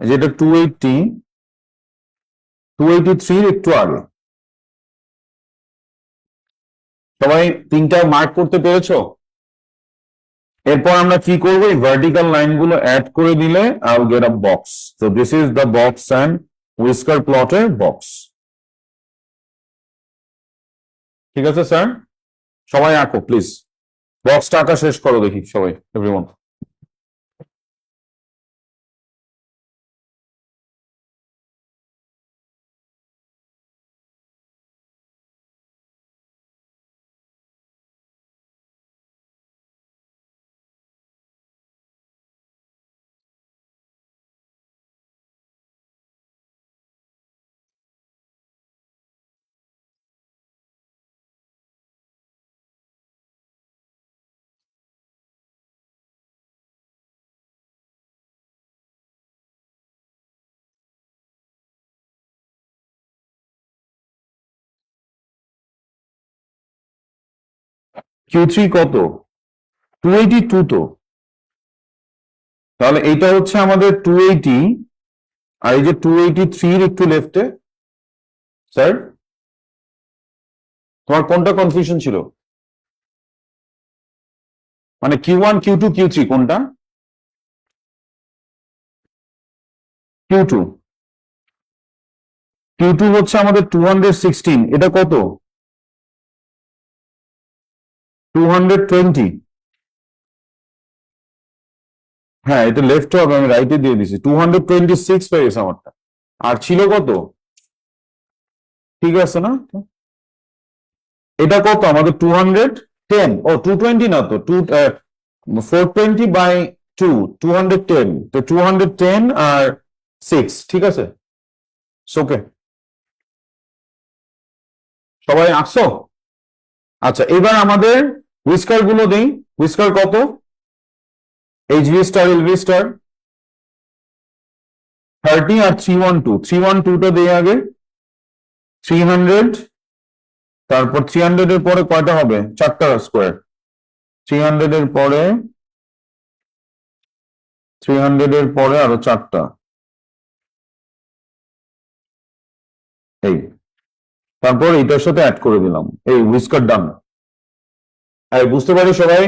যেটা 280, 283 একটু আগে। সবাই তিনটা মার্ক করতে পেরেছো? এরপর আমরা কি করবো, এই ভার্টিক্যাল লাইনগুলো অ্যাড করে দিলে I will get a box. So this is the box and whisker প্লটের বক্স। ঠিক আছে স্যার? সবাই আঁকো প্লিজ, বক্সটা আঁকা শেষ করো দেখি সবাই, এভরিওয়ান। Q3 কত 282 তো, তাহলে এটা হচ্ছে আমাদের 280, আর এই যে 283 একটু লেফটে। স্যার তোমার কোনটা কনফিউশন ছিল, মানে Q1, Q2, Q3 কোনটা? Q2, Q2 হচ্ছে আমাদের 216, এটা কত 220। হ্যাঁ, এটা লেফট হবে, আমি রাইটে দিয়ে দিছি, 226 পেয়ে গেছে আমারটা। আর ছিল কত, ঠিক আছে না? এটা কত আমাদের 210, ও 220 না তো, 420/2, 210, তো 210 আর 6, ঠিক আছে। ওকে, সবাই আসো। আচ্ছা, এবার আমাদের হুইস্কার গুলো দেই। হুইস্কার কত, HV স্টার, LV স্টার 30 আর 312, 312টা দেই আগে 300, তারপর 300 এর পরে কয়টা হবে, 4টা স্কোয়ার, 300 এর পরে, 300 এর পরে আরো 4টা, এই তারপর এটার সাথে অ্যাড করে দিলাম, এই হুইস্কার ডান। এই বুঝতে পারি সবাই?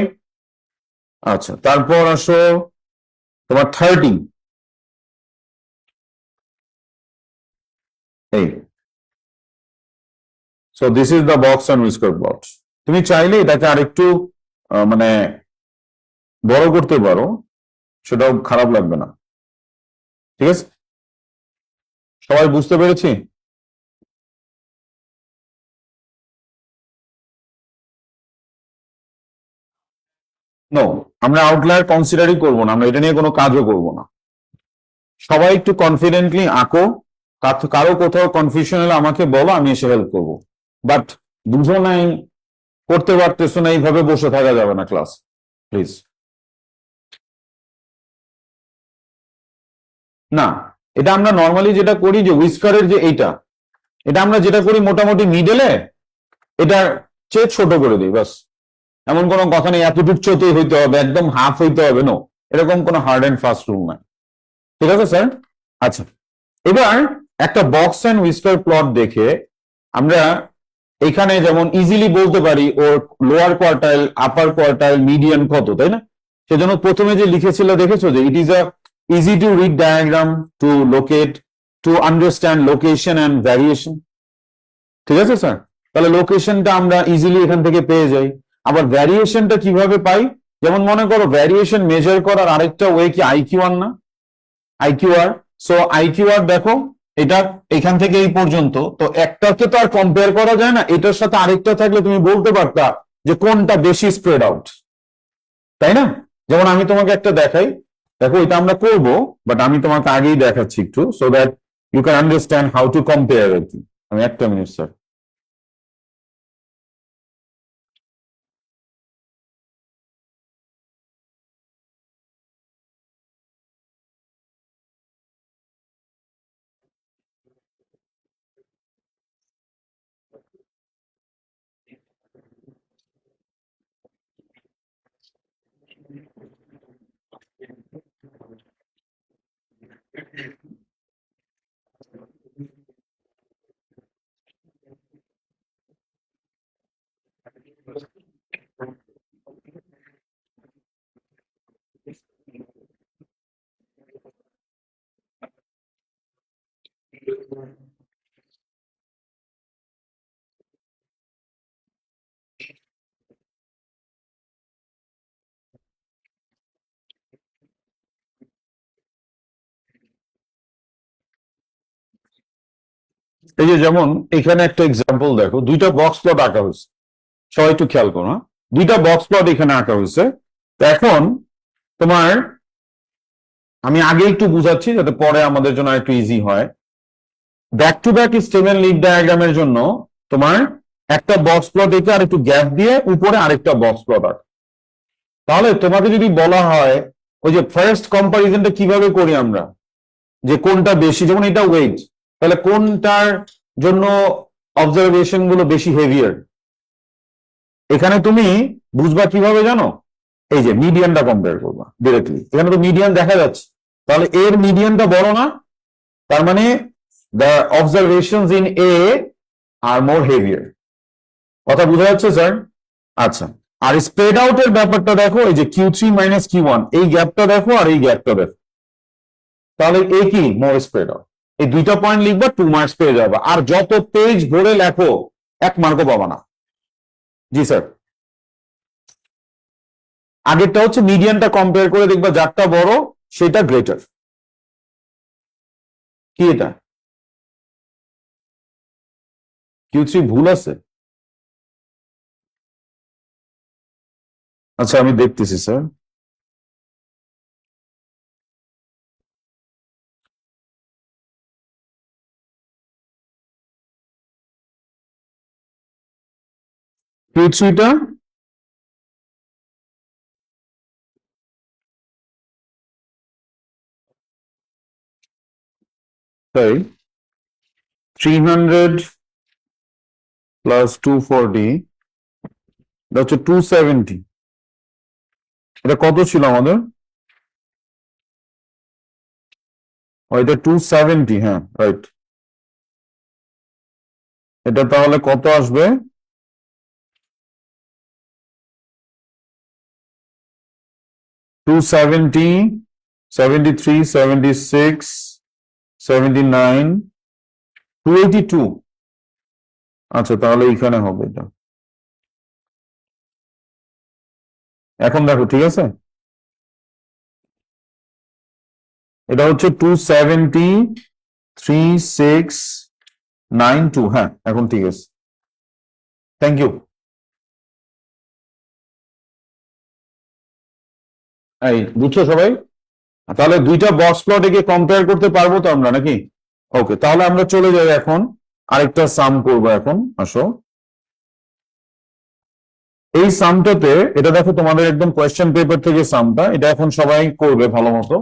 আচ্ছা, তারপর আসো তোমার 30, এই so this is the box and whisker plot. তুমি চাইলে এটাকে আরেকটু মানে বড় করতে পারো, সেটাও খারাপ লাগবে না। ঠিক আছে, সবাই বুঝতে পেরেছি? নো, আমরা আউটলায়ার কনসিডারই করবো না, আমরা এটা নিয়ে কোনো কাজও করবো না। সবাই একটু কনফিডেন্টলি আঁকো, কারো কোথাও কনফিউশন হলে আমাকে বলো, আমি এসে হেল্প করবো। বাট বুঝো নাই, করতে পারতেছো না, এইভাবে বসে থাকা যাবে না ক্লাস, প্লিজ। না, এটা আমরা নর্মালি যেটা করি যে হুইস্কারের যে এটা আমরা যেটা করি মোটামুটি মিডলে এটা চেয়ে ছোট করে দিই, বাস। এমন কোনো কথা নেই এতটুক চোতেই হইতে হবে, একদম হাফ হইতে হবে, নো, এরকম কোনো হার্ড অ্যান্ড ফাস্ট রুল নাই। ঠিক আছে স্যার? আচ্ছা, এবার একটা বক্স অ্যান্ড হুইস্কার প্লট দেখে আমরা এখানে যেমন ইজিলি বলতে পারি ওর lower quartile, upper quartile, median কত, তাই না? সেজন্য প্রথমে যে লিখেছিল দেখেছো যে it is a easy to read diagram to locate, to understand location and variation. ঠিক আছে স্যার? তাহলে লোকেশনটা আমরা ইজিলি এখান থেকে পেয়ে যাই। আবার ভ্যারিয়েশনটা কিভাবে পাই? যেমন মনে করো ভ্যারিয়েশন মেজার করার আরেকটা ওয়ে কি আইকিউআর না? আইকিউআর। সো আইকিউআর দেখো, এটা এখান থেকে এই পর্যন্ত, তো একটাকে তো আর কম্পেয়ার করা যায় না, এটার সাথে আরেকটা থাকলে তুমি বলতে পারতা যে কোনটা বেশি স্প্রেড আউট, তাই না? যেমন আমি তোমাকে একটা দেখাই, দেখো এটা আমরা করব, বাট আমি তোমাকে আগেই দেখাচ্ছি একটু, so that you can understand how to compare আর কি। আমি একটা মিনিট স্যার। এই যে যেমন এখানে একটা এক্সাম্পল দেখো, দুইটা বক্স প্লট আঁকা হয়েছে, সবাই একটু খেয়াল করো, হ্যাঁ? দুইটা বক্স প্লট এখানে আঁকা হয়েছে। তো এখন তোমার, আমি আগে একটু বুঝাচ্ছি যাতে পরে আমাদের জন্য একটু ইজি হয়। ব্যাক টু ব্যাক স্টেমেন লিফ ডায়াগ্রামের জন্য তোমার একটা বক্স প্লট এটা আর একটু গ্যাপ দিয়ে উপরে আরেকটা বক্স প্লট আছে। তাহলে তোমাকে যদি বলা হয় ওই যে ফার্স্ট কম্পারিজনটা কিভাবে করি আমরা, যে কোনটা বেশি, যেমন এটা ওয়েট, তাহলে কোনটার জন্য অবজারভেশন গুলো বেশি হেভিয়ার, এখানে তুমি বুঝবা কিভাবে জানো? এই যে মিডিয়ানটা কম্পেয়ার করবা ডিরেক্টলি, এখানে তো মিডিয়ান দেখা যাচ্ছে, তাহলে এর মিডিয়ানটা বড় না, তার মানে the observations in A are more heavier. কথা বোঝা যাচ্ছে স্যার? আচ্ছা, আর স্প্রেড আউটের ব্যাপারটা দেখো, এই যে Q3 মাইনাস Q1, এই গ্যাপটা দেখো আর এই গ্যাপটা দেখো, তাহলে এ কি মোর স্প্রেড আউট। এই দুইটা পয়েন্ট লিখবা, 2 মার্কস পেয়ে যাবে। আর যত পেজ ভরে লেখো 1 মার্কও পাবা না। জি স্যার। আগেরটা হচ্ছে মিডিয়ানটা কম্পেয়ার করে দেখবা যারটা বড় সেটা গ্রেটার। কি এটা Q3 ভুল আছে? আচ্ছা আমি দেখতেছি স্যার। Q3টা তাই 300 প্লাস 240, এটা হচ্ছে 270। এটা কত ছিল আমাদের? ও, এটা 270, হ্যাঁ রাইট। এটা তাহলে কত আসবে? 270, 73, 76, 79, 282। আচ্ছা, তাহলে এইখানে হবে এটা। এখন দেখো, ঠিক আছে, এটা হচ্ছে 270, 3692। হ্যাঁ, এখন ঠিক আছে। Thank you. এই বুঝছো সবাই? তাহলে দুইটা বক্স প্লট একে কম্পেয়ার করতে পারবো তো আমরা, নাকি? ওকে, তাহলে আমরা চলে যাই এখন আরেকটা সাম করবো। এখন আসো, এই সামটাতে, এটা দেখো তোমাদের একদম কোয়েশ্চেন পেপার থেকে সামটা, এটা এখন সবাই করবে ভালো মতো।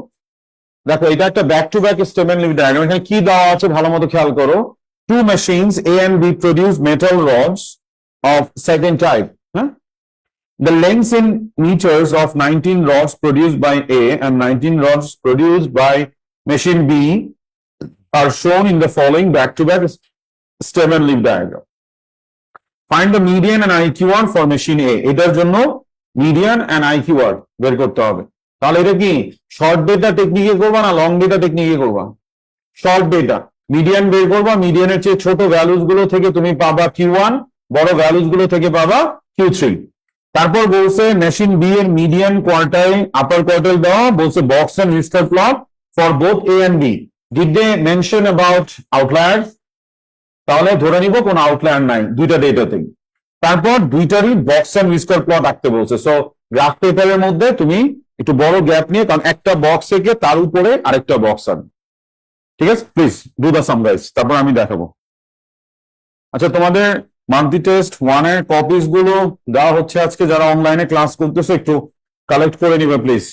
দেখো, এটা একটা back to back statement leaf diagram. এখানে কি দেওয়া আছে ভালো মতো খেয়াল করো। Two machines A and B produce metal rods of second type. হ্যাঁ, the lengths in meters of 19 rods produced by A and 19 rods produced by machine B are shown in the following back-to-back stem and leaf diagram. Find the median and IQR for machine A. এটার জন্য median and IQR বের করতে হবে। তাহলে এটা কি শর্ট ডেটা টেকনিকে করবা না লং ডেটা টেকনিকে করবা? Short data. মিডিয়ান বের করবা, মিডিয়ানের চেয়ে ছোট ভ্যালুস গুলো থেকে তুমি পাবা Q1, বড় ভ্যালুস গুলো থেকে পাবা Q3। তারপর বলছে মেশিন বি এর মিডিয়ান কোয়ার্টাইল, আপার কোয়ার্টাইল দেওয়া, বলছে box and whisker plot for both A and B. Did they mention about outliers? তাহলে ধরে নিব কোন আউটলায়ার নাই দুইটা ডেটাতেই। তারপর দুইটারই বক্স এন্ড হুইস্কার প্লট আঁকতে বলছে। সো গ্রাফ পেপারের মধ্যে তুমি একটু বড় গ্যাপ নিয়ে, কারণ একটা বক্স থেকে তার উপরে আরেকটা বক্স আনবে। ঠিক আছে, please do the some guys, তারপর আমি দেখাবো। আচ্ছা, তোমাদের মান্থলি টেস্ট 1 এর কপিস গুলো দেওয়া হচ্ছে আজকে, যারা অনলাইনে ক্লাস করতেছে একটু কালেক্ট করে নিবে প্লিজ।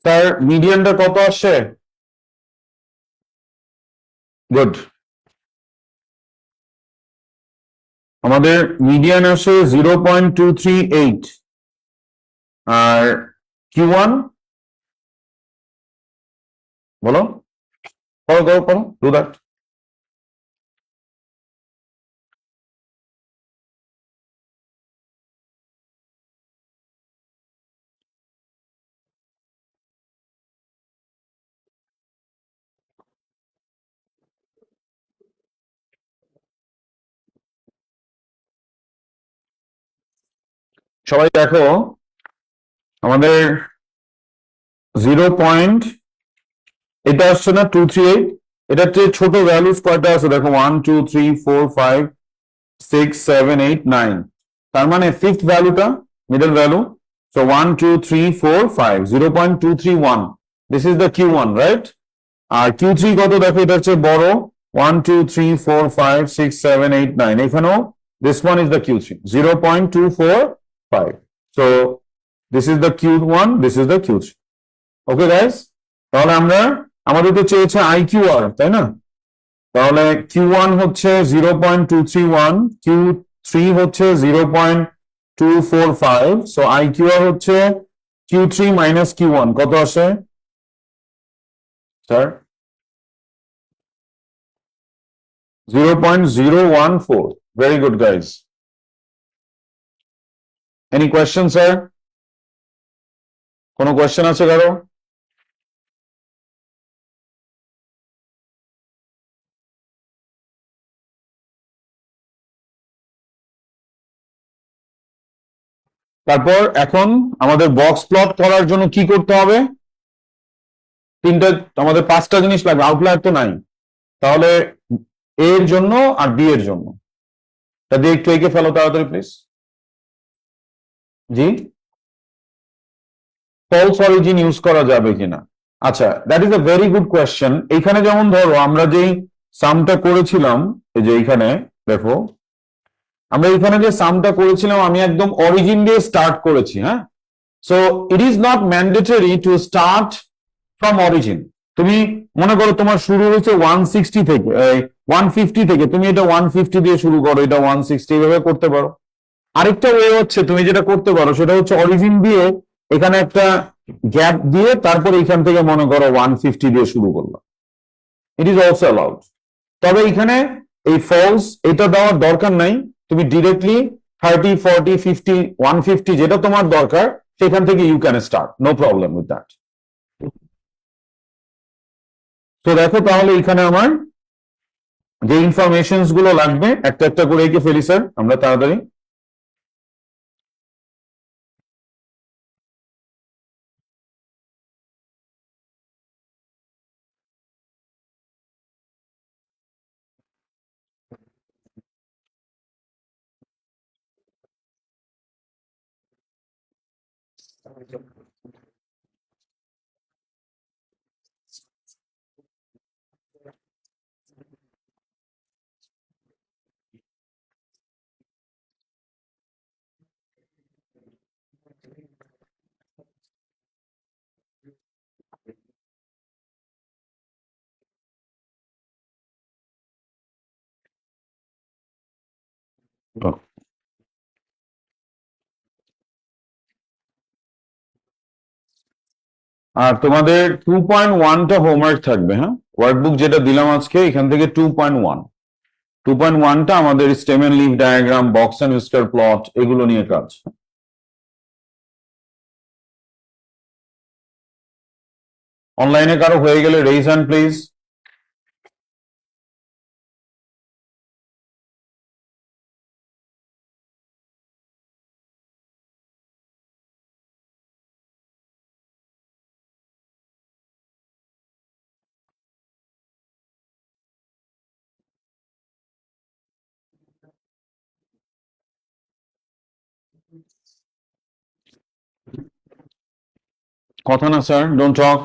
তার মিডিয়ানটা কত আসছে? গুড। আমাদের মিডিয়ান আসে 0.238 আর Q1 বলো, করো করো করো, ডু দ্যাট। সবাই দেখো, আমাদের 0. এটা আসছে না 238, এটার চেয়ে ছোট ভ্যালুস কয়টা আছে দেখো, 1 2 3 4 5 6 7 8 9, তার মানে ফিফথ ভ্যালুটা middle value, so 1 2 3 4 5 0.231, this is the Q1, right? আর Q3 কত দেখো, এটার চেয়ে বড়, 1 2 3 4 5 6 7 8 9, এখানেও this one is the Q3, 0.245, so this is the Q1, this is the Q3। Okay guys, তাহলে আমরা, আমাদের তো চেয়েছে IQR, তাই না? তাহলে Q1 হচ্ছে 0.231, Q3 হচ্ছে 0.245, সো IQR হচ্ছে Q3 মাইনাস Q1, কত আসে sir? 0.014। Very good guys. Any question sir? কোনো কোয়েশ্চেন আছে কারো? তারপর এখন আমাদের বক্স প্লট করার জন্য কি করতে হবে? তিনটা, আমাদের পাঁচটা জিনিস লাগবে, আউটলায়ার তো নাই। তাহলে এ এর জন্য আর বি এর জন্য, তা দিয়ে একটু এঁকে ফেলো তাড়াতাড়ি প্লিজ। জি, ফলস অরিজিন ইউজ করা যাবে কিনা? আচ্ছা, that is a very good question. এইখানে যেমন ধরো আমরা যেই সামটা করেছিলাম, এই যে এইখানে দেখো, আমরা এখানে যে সামটা করেছিলাম আমি একদম অরিজিন দিয়ে স্টার্ট করেছি, হ্যাঁ? So it is not mandatory to start from origin. তুমি মনে করো তোমার শুরু হয়েছে 160 থেকে, 150 থেকে, তুমি এটা 150 দিয়ে শুরু করো, এটা 160, এভাবে করতে পারো। আরেকটা ওয়ে হচ্ছে তুমি যেটা করতে পারো সেটা হচ্ছে অরিজিন দিয়ে এখানে একটা গ্যাপ দিয়ে তারপর এখান থেকে মনে করো 150 দিয়ে শুরু করলো, ইট ইজ অলসো অ্যালাউড। তবে এখানে এই ফলস এটা দেওয়ার দরকার নাই, তুমি ডিরেক্টলি 30 40 50 150 যেটা তোমার দরকার সেখান থেকে you can start, no problem with that. তো দেখো তাহলে এখানে আমার যে ইনফরমেশন গুলো লাগবে একটা একটা করে এঁকে ফেলি স্যার আমরা তাড়াতাড়ি। আর তোমাদের 2.1টা হোমওয়ার্ক থাকবে, হ্যাঁ? ওয়ার্কবুক যেটা দিলাম আজকে এখান থেকে 2.1টা আমাদের stem and leaf diagram, box and whisker plot, এগুলো নিয়ে কাজ। অনলাইনে কারো হয়ে গেলে রেইজ হ্যান্ড প্লিজ। কথা না স্যার, ডোন্ট টক।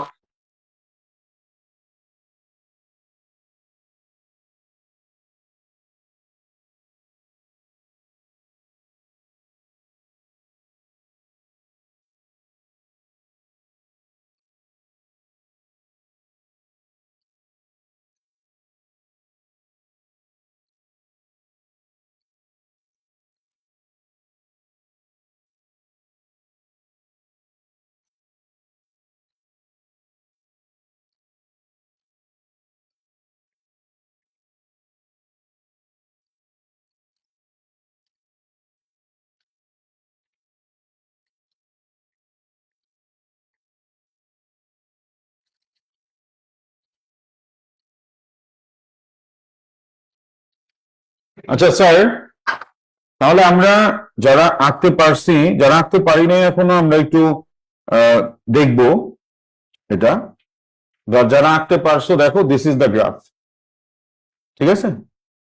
আচ্ছা স্যার, তাহলে আমরা যারা আঁকতে পারছি, যারা আঁকতে পারি নাই এখনো, আমরা একটু দেখবো এটা। যারা আঁকতে পারছো দেখো, দিস ইজ দ্য গ্রাফ। ঠিক আছে,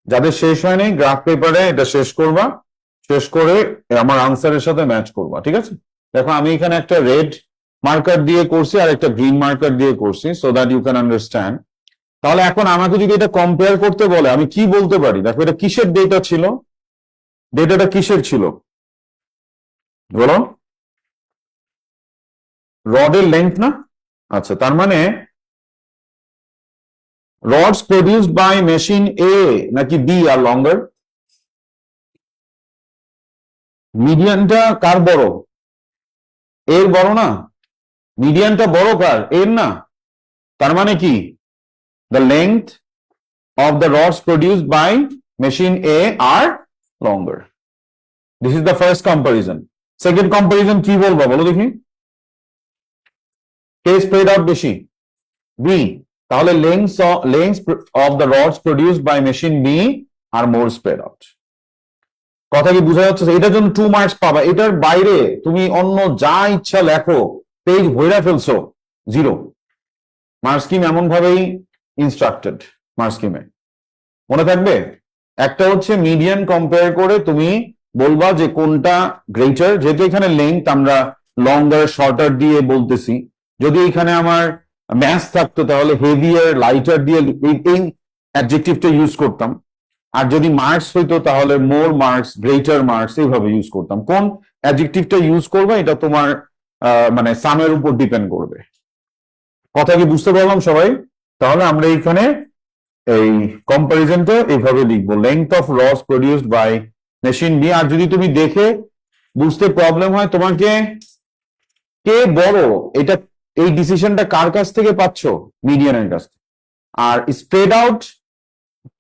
যাদের শেষ হয়নি গ্রাফ পেপারে এটা শেষ করবা, শেষ করে আমার আনসারের সাথে ম্যাচ করবা। ঠিক আছে, দেখো আমি এখানে একটা রেড মার্কার দিয়ে করছি আর একটা গ্রিন মার্কার দিয়ে করছি, so that you can understand. তাহলে এখন আমাকে যদি এটা কম্পেয়ার করতে বলে, আমি কি বলতে পারি? দেখো এটা কিসের ডেটা ছিল, ডেটাটা কিসের ছিল বলো? রডের লেন্থ না? আচ্ছা, তার মানে rods produced by machine A নাকি B আর longer? মিডিয়ানটা কার বড়? এর বড় না? মিডিয়ানটা বড় কার? এর না? তার মানে কি, the length of the rods produced by machine A are longer. This is the first comparison. Second comparison কি বলবো বলো দেখি? কে spread out বেশি? B. তাহলে lengths of the rods produced by machine B are more spread out. কথা কি বোঝা যাচ্ছে? এটার জন্য 2 মার্কস পাবা। এটার বাইরে তুমি অন্য যা ইচ্ছা লেখো, পেজ ভইরা ফেলছো, 0 মার্কস। স্কিম এমন ভাবেই ইনস্ট্রাক্টেড মার্কস স্কিমে, মনে থাকবে। একটা হচ্ছে মিডিয়ান কম্পেয়ার করে তুমি বলবা যে কোনটা গ্রেটার, যেহেতু এখানে লেন্থ আমরা লঙ্গার শর্টার দিয়ে বলতেছি। যদি এখানে আমার ম্যাথ থাকতো তাহলে হেভিয়ার লাইটার দিয়ে এই অ্যাডজেক্টিভটা ইউজ করতাম। আর যদি মার্কস হইতো তাহলে মোর মার্কস, গ্রেটার মার্কস এইভাবে ইউজ করতাম। কোন অ্যাডজেক্টিভটা ইউজ করবে এটা তোমার মানে সামের উপর ডিপেন্ড করবে। কথা কি বুঝতে পারলাম সবাই? তাহলে আমরা এইখানে এই কম্পারিজনটা এইভাবে লিখবো, length of rods produced by machine B. আর যদি তুমি দেখে বুঝতে প্রবলেম হয়, তোমাকে কে বড় এটা, এই ডিসিশনটা কার কাছ থেকে পাচ্ছ? মিডিয়ানের কাছ থেকে। আর স্প্রেড আউট,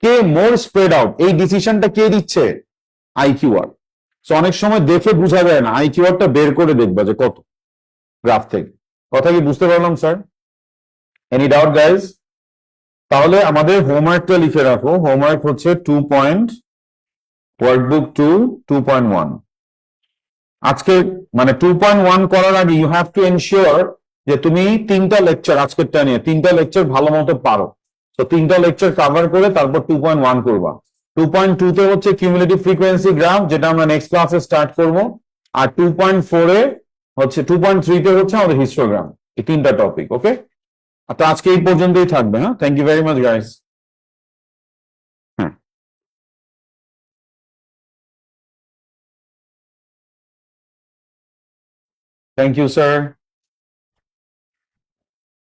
কে মোর স্প্রেড আউট, এই ডিসিশনটা কে দিচ্ছে? আইকিউআর। সো অনেক সময় দেখে বোঝা যায় না, আইকিউআরটা বের করে দেখবা যে কত গ্রাফ থেকে। কথা কি বুঝতে পারলাম স্যার? Any doubt guys? তাহলে আমাদের হোমওয়ার্কটা লিখে রাখো। হোমওয়ার্ক হচ্ছে 2 পয়েন্ট, ওয়ার্কবুক 2.1। আজকে মানে 2.1 করার আগে ইউ হ্যাভ টু এনশিওর যে তুমি 3টা লেকচার, আজকেরটা নিয়ে 3টা লেকচার ভালো মতো পারো। তো 3টা লেকচার কভার করে তারপর 2.1 করবা। 2.2 তে হচ্ছে কিউমুলেটিভ ফ্রিকোয়েন্সি গ্রাফ, যেটা আমরা নেক্সট ক্লাসে স্টার্ট করব। আর 2.4 এ হচ্ছে, 2.3 তে হচ্ছে আমাদের হিস্টোগ্রাম। এই 3টা টপিক। ওকে, তো আজকে এই পর্যন্তই থাকবে। হ্যাঁ, thank you very much guys. হ্যাঁ, থ্যাংক ইউ স্যার।